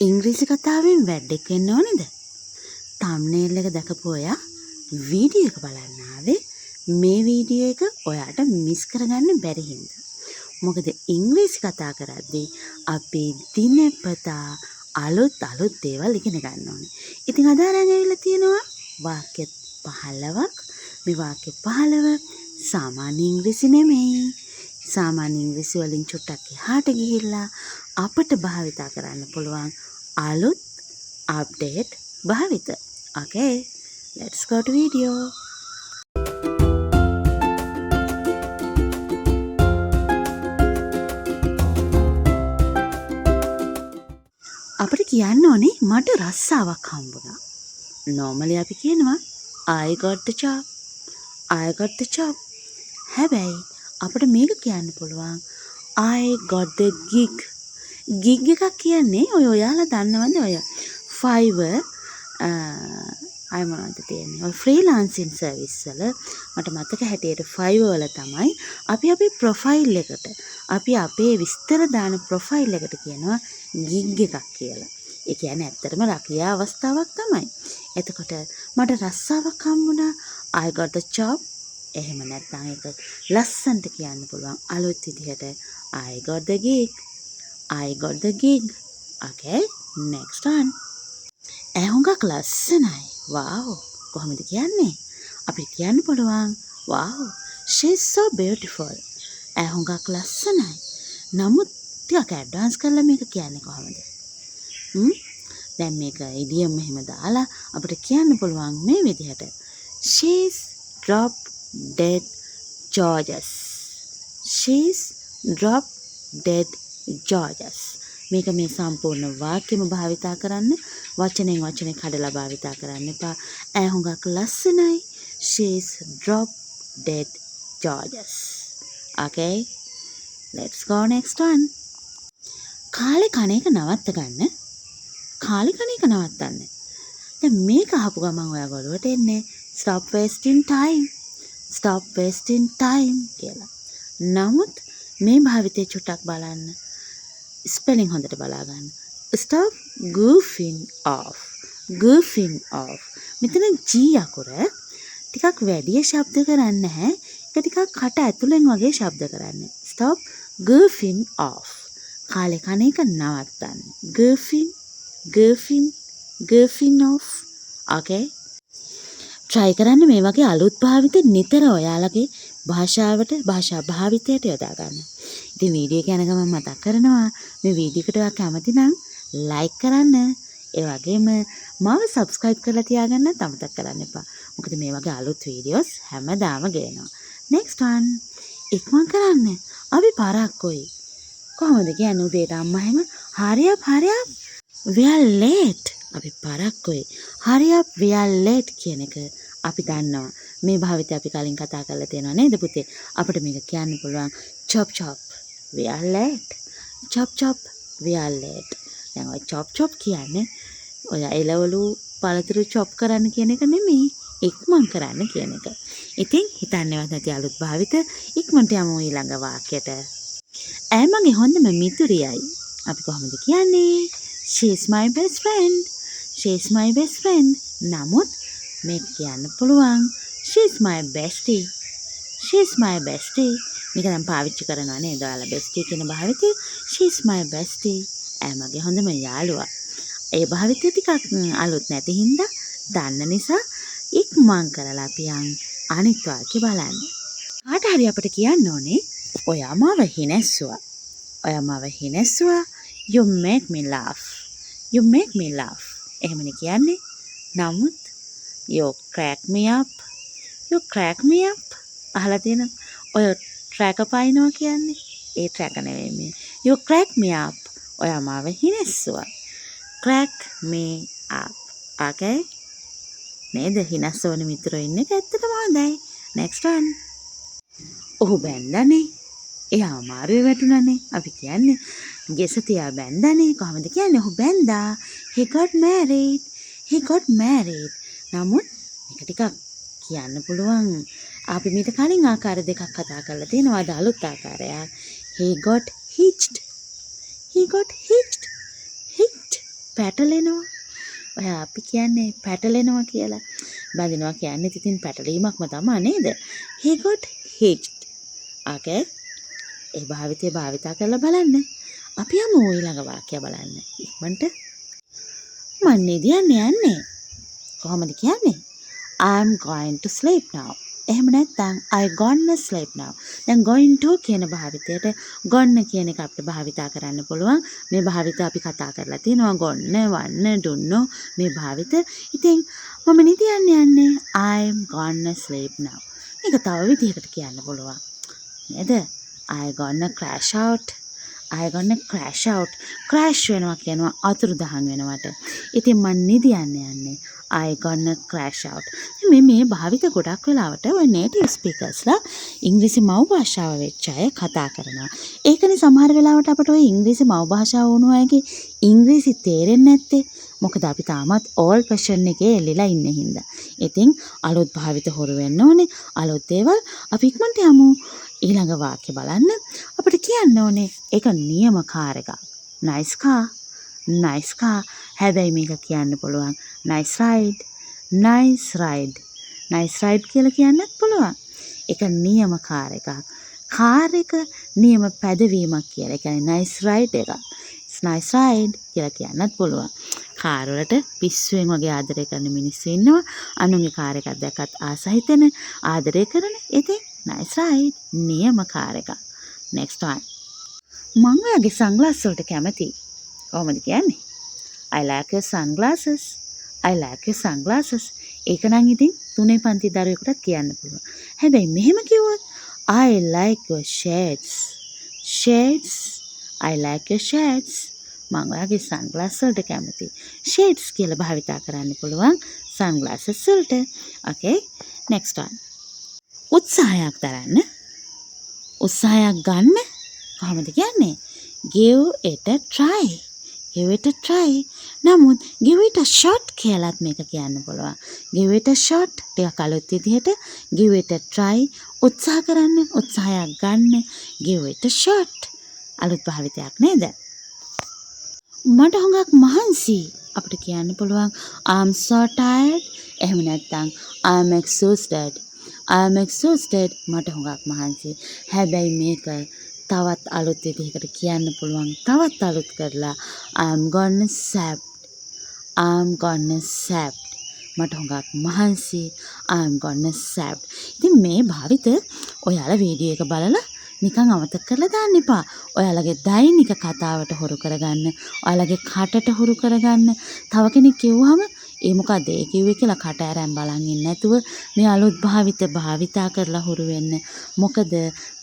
ඉංග්‍රීසි කතාවෙන් වැඩෙක් වෙන්න ඕනේද? තම්නේල් එක දැකපු ඔයා වීඩියෝ එක බලන්න ආවේ මේ වීඩියෝ එක ඔයාට මිස් කරගන්න බැරි හින්දා. මොකද ඉංග්‍රීසි කතා කරද්දී අපි දිනපතා අලුත් දේවල් ඉගෙන ගන්න ඕනේ. ඉතින් අද අරන් ඇවිල්ලා තියෙනවා වාක්‍ය 15ක්. මේ වාක්‍ය 15 සාමාන්‍ය ඉංග්‍රීසි නෙමෙයි. සාමාන්‍ය ඉංග්‍රීසි වලින් චුට්ටක් එහාට ගිහිල්ලා අපට භාවිතා කරන්න පුළුවන් අලුත් අප්ඩේට් භාවිත. Okay, let's go to video. අපිට කියන්න ඕනේ මට රස්සාවක් හම්බුණා. normally අපි කියනවා I got the job. I got the job. හැබැයි අපිට මේක කියන්න පුළුවන් I got the gig. gig එකක් කියන්නේ ඔයාලා දන්නවද ඔය Fiverr අය මොනවද තියෙන්නේ? ඔය ෆ්‍රීලාන්සින් සර්විස් වල මට මතක හැටියට Fiverr වල තමයි අපි අපේ ප්‍රොෆයිල් එකට අපි අපේ විස්තර දාන ප්‍රොෆයිල් එකට කියනවා gig එකක් කියලා. ඒ කියන්නේ ඇත්තටම රැකියා අවස්ථාවක් තමයි. එතකොට මට රස්සාවක් හම්බුණා I got a job. එහෙම නැත්නම් ඒක ලස්සනට කියන්න පුළුවන් අලුත් විදිහට I got the gig. I got the gig. Okay, next one. හුඟක් ලස්සනයි. wow. කොහොමද කියන්නේ? අපිට කියන්න පුළුවන් wow, she's so beautiful. හුඟක් ලස්සනයි. නමුත් ටිකක් ඇඩ්වාන්ස් කරලා මේක කියන්නේ කොහොමද? දැන් මේක ඉඩියම් එහෙම දාලා අපිට කියන්න පුළුවන් මේ විදිහට she's drop dead gorgeous. she's drop dead gorgeous. මේක මේ සම්පූර්ණ වාක්‍යෙම භාවිතා කරන්න වචනෙන් වචනේ කඩලා භාවිතා කරන්න එපා. හුඟක් ලස්සනයි. she's drop dead gorgeous. Okay, let's go next one. කාලේ කණ එක නවත්ත ගන්න. කාලේ කණ එක නවත්තන්න. දැන් මේක අහපු ගමන් ඔයා ගොළුවට එන්නේ stop wasting time. stop wasting time කියලා. නමුත් මේ භාවිතේ චුට්ටක් බලන්න. ස්පෙලිං හොඳට බලා ගන්න. stop goofing off. goofing off. මෙතන G අකුර ටිකක් වැඩි ශබ්ද කරන්නේ නැහැ. ඒක ටිකක් කට ඇතුලෙන් වගේ ශබ්ද කරන්නේ. stop goofing off. කාලේ කණ එක නවත්තන්න. goofing off. Okay. try කරන්න මේ වගේ අලුත් භාවිත නිතර ඔයාලගේ භාෂා භාවිතයට යොදා ගන්න. ඉතින් වීඩියෝ එක යන ගමන් මතක් කරනවා මේ වීඩියෝ එකට ඔයා කැමති නම් ලයික් කරන්න. ඒ වගේම මාව subscribe කරලා තියාගන්නත් අමතක කරන්න එපා. මොකද මේ වගේ අලුත් වීඩියෝස් හැමදාම ගේනවා. next one. ඉක්මන් කරන්න. අපි පාරක්කොයි. කොහොමද කියන්නේ උදේට අම්මා හැම hurry up we are late. අපි පාරක්කොයි. hurry up we are late කියන එක අපි දන්නවා. මේ භාවිතය අපි කලින් කතා කරලා තියෙනවා නේද පුතේ? අපිට මේක කියන්න පුළුවන් chop we are late. chop we are late. දැන් ඔය chop කියන්නේ ඔය එළවලු පළතුරු chop කරන්න කියන එක නෙමෙයි. ඉක්මන් කරන්න කියන එක. ඉතින් හිතන්නේවත් නැති අලුත් භාවිත ඉක්මනට යමු ඊළඟ වාක්‍යයට. මගේ හොඳම මිතුරියයි. අපි කොහොමද කියන්නේ? she's my best friend. she's my best friend. නමුත් මේක කියන්න පුළුවන් she's my bestie. she's my bestie. මේක දැන් පාවිච්චි කරනවා නේද? ඔයාලා bestie කියන භාවිතය she's my bestie. මගේ හොඳම යාළුවා. ඒ භාවිතය ටිකක් අලුත් නැති හින්දා දන්න නිසා ඉක්මන් කරලා අපි අනිත් වාක්‍ය බලන්න. කාට හරි අපිට කියන්න ඕනේ ඔයා මාව හිනැස්සුවා. you make me laugh. you make me laugh. එහෙමනේ කියන්නේ. නමුත් you crack me up. අහලා තියෙනවද? ඔය ට්‍රැක පයින්නවා කියන්නේ. ඒ ට්‍රැක නෙවෙයි මේ. you crack me up. ඔයා මාව හිනැස්සුවා. crack me up. Okay? නේද? හිනස්සවන මිත්‍රෝ ඉන්න එක ඇත්තටම හොඳයි. next one. ඔහු බැන්දානේ. එයා අමාරුවේ වැටුණානේ. අපි කියන්නේ ගෙසතියා බැන්දානේ. කොහොමද කියන්නේ? ඔහු බැන්දා. he got married. නමුත් මේක ටිකක් කියන්න පුළුවන්. අපි මීට කලින් ආකාර දෙකක් කතා කරලා තියෙනවා. අද අලුත් ආකාරයක්. he got hitched. පැටලෙනවා. ඔය අපි කියන්නේ පැටලෙනවා කියලා. බඳිනවා කියන්නේ ඉතින් පැටලීමක්ම තමයි නේද? He got hitched. Okay. ඒ භාවිතා කරලා බලන්න. අපි යමු ඊළඟ වාක්‍යය බලන්න. ඉක්මනට මන් යන්නේ. කොහොමද කියන්නේ? I'm going to sleep now. එහෙම නැත්නම් I gonna sleep now. දැන් going to කියන භාවිතයට gonna කියන එක අපිට භාවිතා කරන්න පුළුවන්. මේ භාවිත අපි කතා කරලා තියෙනවා gonna, වන්න, දුන්නෝ මේ භාවිත. ඉතින් මම යන්නේ. I'm gonna sleep now. මේක තව විදිහකට කියන්න පුළුවන්. නේද? I gonna crash out. I gonna crash out. crash වෙනවා කියනවා අතුරුදහන් වෙනවට. ඉතින් මන් යන්නේ. I gonna crash out. මේ භාවිත ගොඩක් වෙලාවට ඔය native speakersලා ඉංග්‍රීසි මව් භාෂාව වෙච්ච අය කතා කරනවා. ඒකනේ සමහර වෙලාවට අපට ඔය ඉංග්‍රීසි මව් භාෂාව වුණු අයගේ ඉංග්‍රීසි තේරෙන්නේ නැත්තේ. මොකද අපි තාමත් old version එකේ එල්ලලා ඉන්න හින්දා. ඉතින් අලුත් භාවිත හොරු වෙන්න ඕනේ. අලුත් දේවල් අපි ඉක්මනට යමු. ඊළඟ වාක්‍ය බලන්න. අපිට කියන්න ඕනේ ඒක නියමකාර එකක්. nice car. nice car. හැබැයි මේක කියන්න පුළුවන් nice ride. nice ride. nice ride කියලා කියන්නත් පුළුවන්. ඒක නියමකාර එකක්. කාර් එක නියම පැදවීමක් කියලා. ඒ කියන්නේ nice ride එකක්. nice ride කියලා කියන්නත් පුළුවන්. කාර් වලට පිස්සුවෙන් වගේ ආදරය කරන මිනිස්සු ඉන්නවා. අනුන්ගේ කාර් එකක් දැක්කත් ආස හිතෙන, ආදරය කරන. ඉතින් nice ride නියම කාර් එකක්. next one. මම ඔයගේ sunglass වලට කැමතියි. කොහොමද කියන්නේ? I like your sunglasses. I like your sunglasses. ඒක නම් ඉතින් 3 පන්ති දරුවෙකුටත් කියන්න පුළුවන්. හැබැයි මෙහෙම කිව්වොත් I like your shades. shades. I like your shades. මම ඔයගේ sunglass වලට කැමතියි. shades කියලා භාවිතා කරන්න පුළුවන් sunglasses වලට. Okay. next one. උත්සාහයක් දරන්න. උත්සාහයක් ගන්න. කොහොමද කියන්නේ? give it a try. give it a try. නමුත් give it a shot කියලාත් මේක කියන්න පුළුවන්. give it a shot ටිකක් අලුත් විදිහට give it a try. උත්සාහ කරන්න, උත්සාහයක් ගන්න. give it a shot. අලුත් භාවිතයක් නේද? මට හුඟක් මහන්සි අපිට කියන්න පුළුවන් I'm so tired. එහෙම නැත්නම් I'm exhausted. I'm exhausted. මට හුඟක් මහන්සි. හැබැයි මේක තවත් අලුත් විදිහකට කියන්න පුළුවන්. තවත් අලුත් කරලා I'm gonna sap. I'm gonna sap. මට හුඟක් මහන්සි. I'm gonna sap. ඉතින් මේ භාවිත ඔයාලා වීඩියෝ එක බලලා නිකන් අමතක කරලා දාන්න එපා. ඔයාලගේ දෛනික කතාවට හුරු කරගන්න. ඔයාලගේ කටට හුරු කරගන්න. තව කෙනෙක් කිව්වහම ඒ මොකද ඒ කිව්වේ කියලා කට ඇරන් බලන් ඉන්නේ නැතුව මේ අලුත් භාවිතා කරලා හුරු වෙන්න. මොකද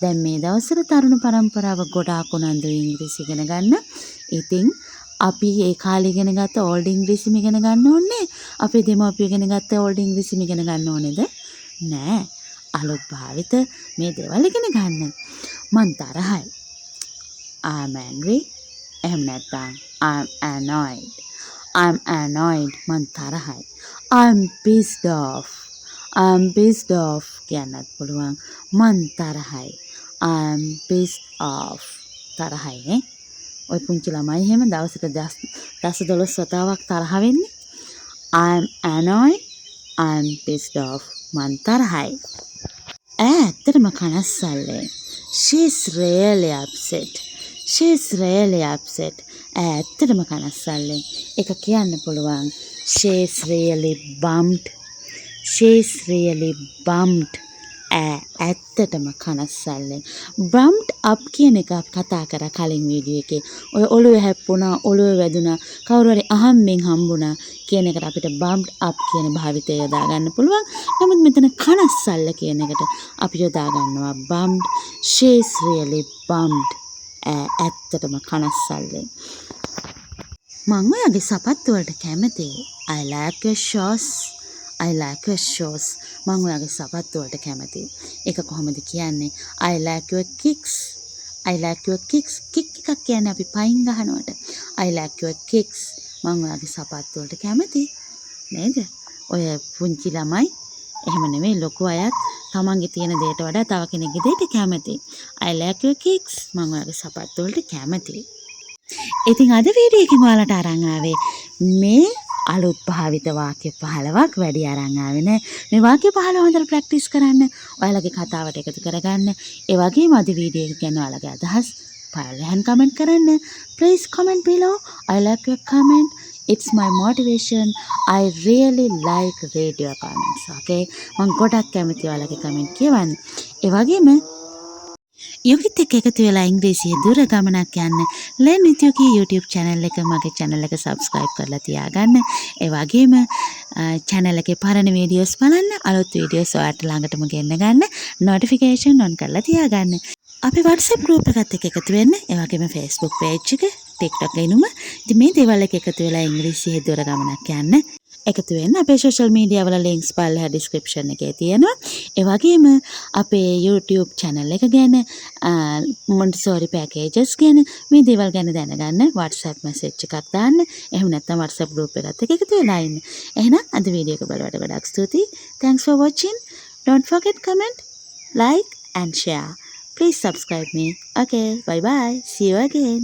දැන් මේ දවස්වල තරුණ පරම්පරාව ගොඩාක් උනන්දුයි ඉංග්‍රීසි ඉගෙන ගන්න. ඉතින් අපි ඒ කාලේ ඉගෙන ගත්ත ඕල්ඩ් ඉංග්‍රීසිම ඉගෙන ගන්න ඕනේ. අපේ දෙමව්පියෝ ඉගෙන ගත්ත ඕල්ඩ් ඉංග්‍රීසිම ඉගෙන ගන්න ඕනේද? නෑ. අලුත් භාවිත මේ දේවල් ඉගෙන ගන්න. මං තරහයි. I'm angry. එහෙම නැත්නම් I'm annoyed. I'm annoyed. මං තරහයි. I'm pissed off. I'm pissed off කියන්නත් පුළුවන්. මං තරහයි. I'm pissed off. තරහයි නේ. ඔය පුංචි ළමයි එහෙම දවසට 10-12 වතාවක් තරහ වෙන්නේ. I'm annoyed. I'm pissed off. මං තරහයි. ඇත්තටම කනස්සල්ලේ. She's really upset. She's really upset. ඇත්තටම කනස්සල්ලේ. ඒක කියන්න පුළුවන්. She's really bummed. She's really bummed. ඇත්තටම කනස්සල්ලේ. bummed up කියන එක අපි කතා කරා කලින් වීඩියෝ එකේ. ඔය ඔළුව හැප්පුණා, ඔළුව වැදුනා, කවුරු හරි අහම්බෙන් හම්බුණා කියන එකට අපිට bummed up කියන භාවිතය යොදා ගන්න පුළුවන්. නමුත් මෙතන කනස්සල්ල කියන එකට අපි යොදා ගන්නවා bummed. She's really bummed. ඇත්තටම කනස්සල්ලේ. මම ඔයගේ සපත්තු වලට කැමතියි. I like your shoes. I like your shoes. මම ඔයාගේ සපත්තු වලට කැමතියි. ඒක කොහොමද කියන්නේ? I like your kicks. I like your kicks. kick එකක් කියන්නේ අපි පයින් ගහනවට. I like your kicks. මම ඔයාගේ සපත්තු වලට කැමතියි. නේද? ඔය පුංචි ළමයි එහෙම නෙමෙයි ලොකු අයත් තමන්ගේ තියෙන දේට වඩා තව කෙනෙක්ගේ දේට කැමතියි. I like your kicks. මම ඔයාගේ සපත්තු වලට කැමතියි. ඉතින් අද වීඩියෝ එකෙන් ඔයාලට අරන් ආවේ මේ අලුත් භාවිත වාක්‍ය 15ක් වැඩි අරන් ආවේ නෑ. මේ වාක්‍ය 15 හොඳට ප්‍රැක්ටිස් කරන්න. ඔයාලගේ කතාවට එකතු කරගන්න. ඒ වගේම අද වීඩියෝ එක ගැන ඔයාලගේ අදහස් පළවෙනියෙන් කමෙන්ට් කරන්න. Please comment below. I like your comment. It's my motivation. I really like read your comments. Okay? මම ගොඩක් කැමති ඔයාලගේ කමෙන්ට් කියවන්න. ඒ වගේම යුකිත් එක්ක එකතු වෙලා ඉංග්‍රීසියේ දුර ගමනක් යන්න Learn with Yuki YouTube channel එක මගේ channel එක subscribe කරලා තියාගන්න. ඒ වගේම channel එකේ පරණ videos බලන්න, අලුත් videos ඔයාලට ළඟටම ගෙන්න ගන්න, notification on කරලා තියාගන්න. අපි WhatsApp group එකත් එක්ක එකතු වෙන්න. ඒ වගේම Facebook page එක, TikTok එනුම. ඉතින් මේ දේවල් එක එකතු වෙලා ඉංග්‍රීසියේ දුර ගමනක් යන්න එකතු වෙන්න. අපේ social media වල links පල්ලෙහා description එකේ තියෙනවා. ඒ වගේම අපේ YouTube channel එක ගැන Montessori packages ගැන මේ දේවල් ගැන දැනගන්න WhatsApp message එකක් දාන්න. එහෙම නැත්නම් WhatsApp group එකත් එක්ක එකතු වෙලා ඉන්න. එහෙනම් අද වීඩියෝ එක බලවට ගොඩාක් ස්තුතියි. Thanks for watching. Don't forget comment, like and share. Please subscribe me. Okay, bye bye. See you again.